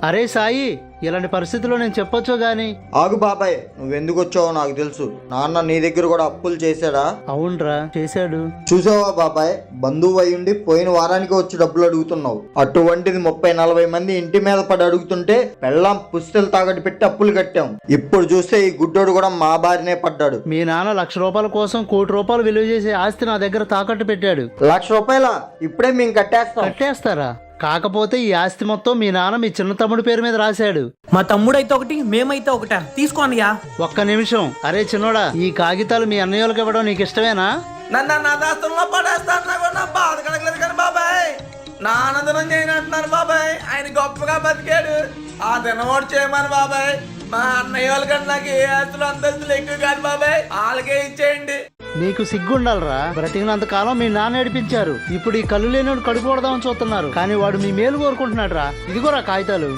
అరే సాయి, ఇలాంటి పరిస్థితుల్లో నేను చెప్పొచ్చో గాని. ఆగు బాబాయ్, నువ్వెందుకు వచ్చావో నాకు తెలుసు. నాన్న నీ దగ్గర కూడా అప్పులు చేశాడా? అవునరా, చేశాడు. చూసావా బాబాయ్, బంధువు అయి ఉండి పోయిన వారానికి వచ్చి డబ్బులు అడుగుతున్నావు. అటువంటిది 30-40 మంది ఇంటి మీద పడి అడుగుతుంటే పెళ్ళాం పుస్తలు తాగట్టు పెట్టి అప్పులు కట్టాం. ఇప్పుడు చూస్తే ఈ గుడ్డోడు కూడా మా బారినే పడ్డాడు. మీ నాన్న ₹1,00,000 కోసం ₹1,00,00,000 విలువ చేసే ఆస్తి నా దగ్గర తాకట్టు పెట్టాడు. ₹1,00,000 ఇప్పుడే మేము కట్టేస్తాం. కట్టేస్తారా? కాకపోతే ఈ ఆస్తి మొత్తం మీ నాన్న మీ చిన్న తమ్ముడి పేరు మీద రాశాడు. మా తమ్ముడైతే ఒకటి, మేమైతే ఒకట. తీసుకో అన్నయ్య. ఒక్క నిమిషం. అరే చిన్నోడా, ఈ కాగితాలు మీ అన్నయ్యలకు ఇవ్వడం నీకు ఇష్టమేనా? నన్ను అనాథాశ్రమంలో పడేస్తాను. నాకు నా బాధ కలగలేదు కానీ బాబాయ్, నా ఆనందనం చేయనంటున్నారు బాబాయ్. ఆయన గొప్పగా బతికాడు, ఆ దినమోడు చేయమని బాబాయ్. మా అన్నయ్య వాళ్ళ కంటే నాకు ఏ ఆస్తులు అంతస్తులు ఎక్కువ కాదు బాబాయ్, వాళ్ళకే ఇచ్చేయండి. నీకు సిగ్గుండాలరా. బ్రతికినంత కాలం మీ నాన్న ఏడిపించారు. ఇప్పుడు ఈ కళ్ళు లేనివాడు కడుపు కొడదామని చూస్తున్నారు, కానీ వాడు మీ మేలు కోరుకుంటున్నాడు రా. ఇదిగోరా కాగితాలు.